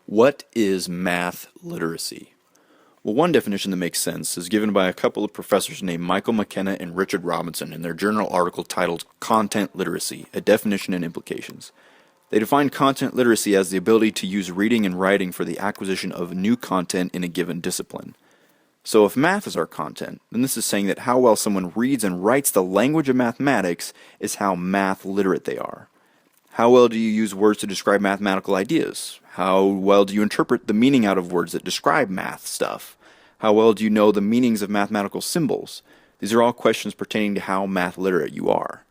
What is math literacy? Well, one definition that makes sense is given by a couple of professors named Michael McKenna and Richard Robinson in their journal article titled Content Literacy, A Definition and Implications. They define content literacy as the ability to use reading and writing for the acquisition of new content in a given discipline. So if math is our content, then this is saying that how well someone reads and writes the language of mathematics is how math literate they are. How well do you use words to describe mathematical ideas? How well do you interpret the meaning out of words that describe math stuff? How well do you know the meanings of mathematical symbols? These are all questions pertaining to how math literate you are.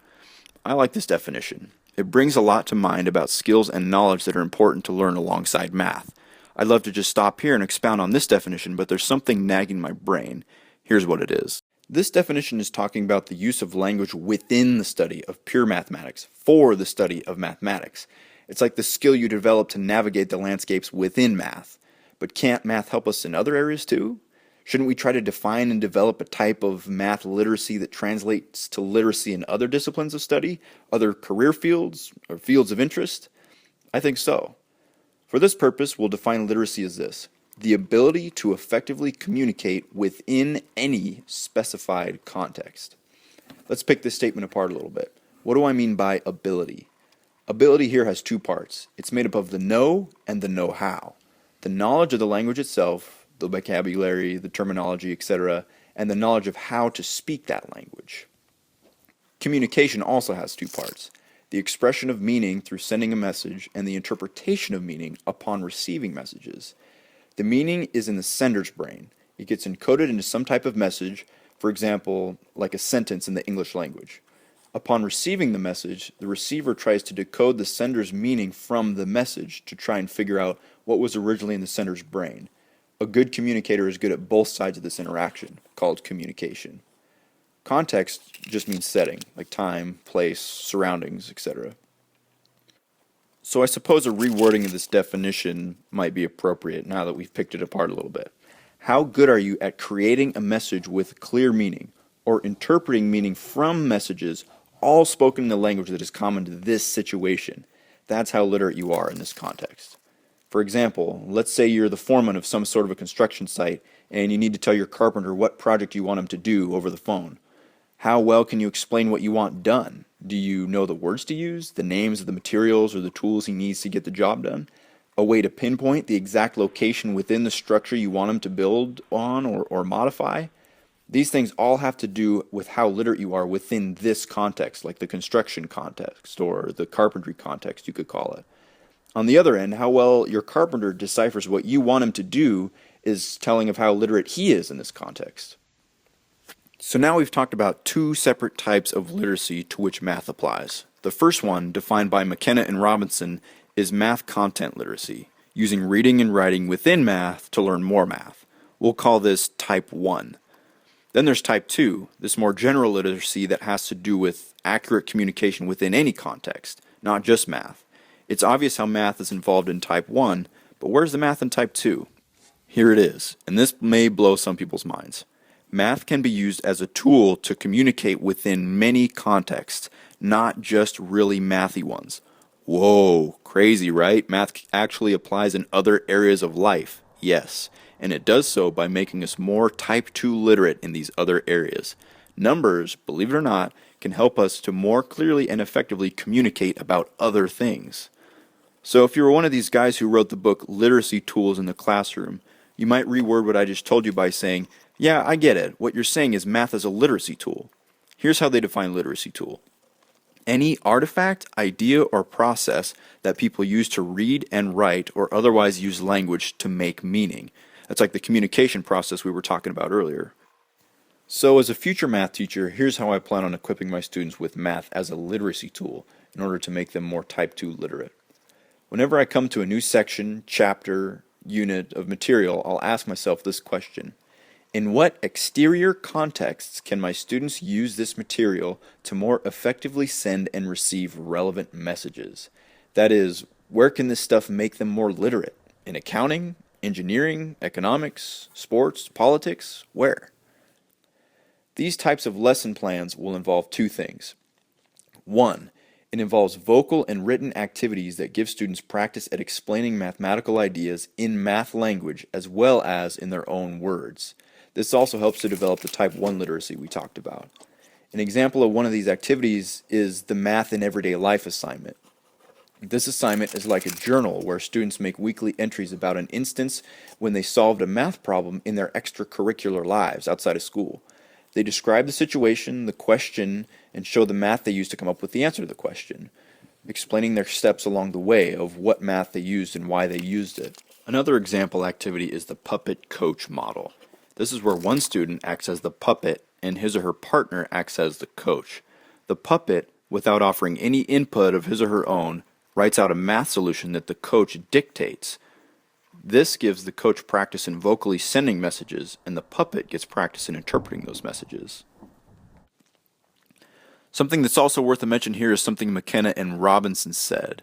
I like this definition. It brings a lot to mind about skills and knowledge that are important to learn alongside math. I'd love to just stop here and expound on this definition, but there's something nagging my brain. Here's what it is. This definition is talking about the use of language within the study of pure mathematics, for the study of mathematics. It's like the skill you develop to navigate the landscapes within math. But can't math help us in other areas too? Shouldn't we try to define and develop a type of math literacy that translates to literacy in other disciplines of study, other career fields, or fields of interest? I think so. For this purpose, we'll define literacy as this: the ability to effectively communicate within any specified context. Let's pick this statement apart a little bit. What do I mean by ability? Ability here has two parts. It's made up of the know and the know-how. The knowledge of the language itself, the vocabulary, the terminology, etc., and the knowledge of how to speak that language. Communication also has two parts: the expression of meaning through sending a message and the interpretation of meaning upon receiving messages. The meaning is in the sender's brain. It gets encoded into some type of message, for example, like a sentence in the English language. Upon receiving the message, the receiver tries to decode the sender's meaning from the message to try and figure out what was originally in the sender's brain. A good communicator is good at both sides of this interaction, called communication. Context just means setting, like time, place, surroundings, etc. So I suppose a rewording of this definition might be appropriate now that we've picked it apart a little bit. How good are you at creating a message with clear meaning, or interpreting meaning from messages all spoken in the language that is common to this situation? That's how literate you are in this context. For example, let's say you're the foreman of some sort of a construction site and you need to tell your carpenter what project you want him to do over the phone. How well can you explain what you want done? Do you know the words to use, the names of the materials or the tools he needs to get the job done? A way to pinpoint the exact location within the structure you want him to build on or modify? These things all have to do with how literate you are within this context, like the construction context or the carpentry context, you could call it. On the other end, how well your carpenter deciphers what you want him to do is telling of how literate he is in this context. So now we've talked about two separate types of literacy to which math applies. The first one, defined by McKenna and Robinson, is math content literacy, using reading and writing within math to learn more math. We'll call this Type 1. Then there's Type 2, this more general literacy that has to do with accurate communication within any context, not just math. It's obvious how math is involved in Type 1, but where's the math in Type 2? Here it is, and this may blow some people's minds. Math can be used as a tool to communicate within many contexts, not just really mathy ones. Whoa, crazy, right? Math actually applies in other areas of life, yes, and it does so by making us more Type 2 literate in these other areas. Numbers, believe it or not, can help us to more clearly and effectively communicate about other things. So if you were one of these guys who wrote the book Literacy Tools in the Classroom, you might reword what I just told you by saying, yeah, I get it. What you're saying is math is a literacy tool. Here's how they define literacy tool. Any artifact, idea, or process that people use to read and write or otherwise use language to make meaning. That's like the communication process we were talking about earlier. So as a future math teacher, here's how I plan on equipping my students with math as a literacy tool in order to make them more Type 2 literate. Whenever I come to a new section, chapter, unit of material, I'll ask myself this question: in what exterior contexts can my students use this material to more effectively send and receive relevant messages? That is, where can this stuff make them more literate? In accounting, engineering, economics, sports, politics? Where? These types of lesson plans will involve two things. One, It involves vocal and written activities that give students practice at explaining mathematical ideas in math language as well as in their own words. This also helps to develop the Type 1 literacy we talked about. An example of one of these activities is the Math in Everyday Life assignment. This assignment is like a journal where students make weekly entries about an instance when they solved a math problem in their extracurricular lives outside of school. They describe the situation, the question, and show the math they used to come up with the answer to the question, explaining their steps along the way of what math they used and why they used it. Another example activity is the puppet coach model. This is where one student acts as the puppet and his or her partner acts as the coach. The puppet, without offering any input of his or her own, writes out a math solution that the coach dictates. This gives the coach practice in vocally sending messages, and the puppet gets practice in interpreting those messages. Something that's also worth a mention here is something McKenna and Robinson said.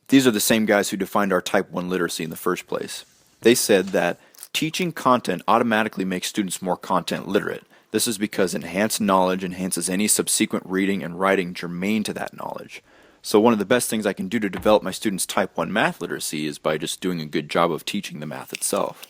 These are the same guys who defined our Type 1 literacy in the first place. They said that teaching content automatically makes students more content literate. This is because enhanced knowledge enhances any subsequent reading and writing germane to that knowledge. So one of the best things I can do to develop my students' Type 1 math literacy is by just doing a good job of teaching the math itself.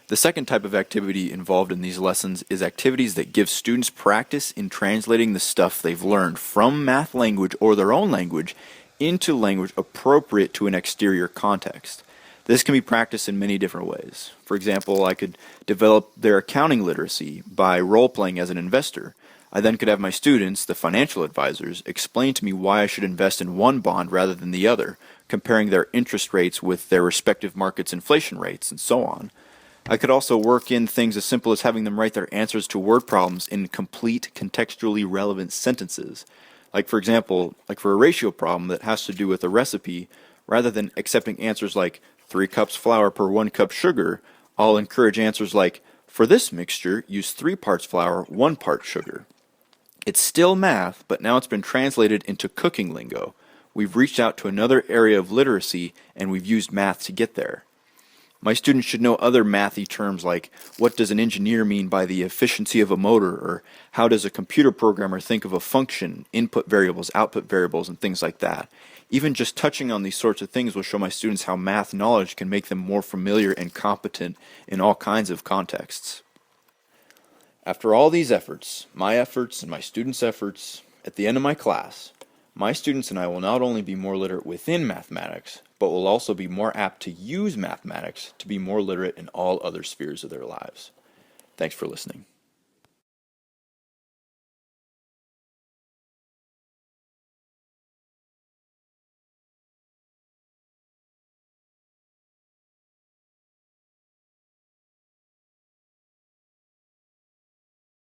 The second type of activity involved in these lessons is activities that give students practice in translating the stuff they've learned from math language or their own language into language appropriate to an exterior context. This can be practiced in many different ways. For example, I could develop their accounting literacy by role-playing as an investor. I then could have my students, the financial advisors, explain to me why I should invest in one bond rather than the other, comparing their interest rates with their respective markets' inflation rates, and so on. I could also work in things as simple as having them write their answers to word problems in complete, contextually relevant sentences. Like, for example, for a ratio problem that has to do with a recipe, rather than accepting answers like 3 cups flour per 1 cup sugar, I'll encourage answers like, for this mixture, use 3 parts flour, 1 part sugar. It's still math, but now it's been translated into cooking lingo. We've reached out to another area of literacy, and we've used math to get there. My students should know other mathy terms like, what does an engineer mean by the efficiency of a motor, or how does a computer programmer think of a function, input variables, output variables, and things like that. Even just touching on these sorts of things will show my students how math knowledge can make them more familiar and competent in all kinds of contexts. After all these efforts, my efforts and my students' efforts, at the end of my class, my students and I will not only be more literate within mathematics, but will also be more apt to use mathematics to be more literate in all other spheres of their lives. Thanks for listening.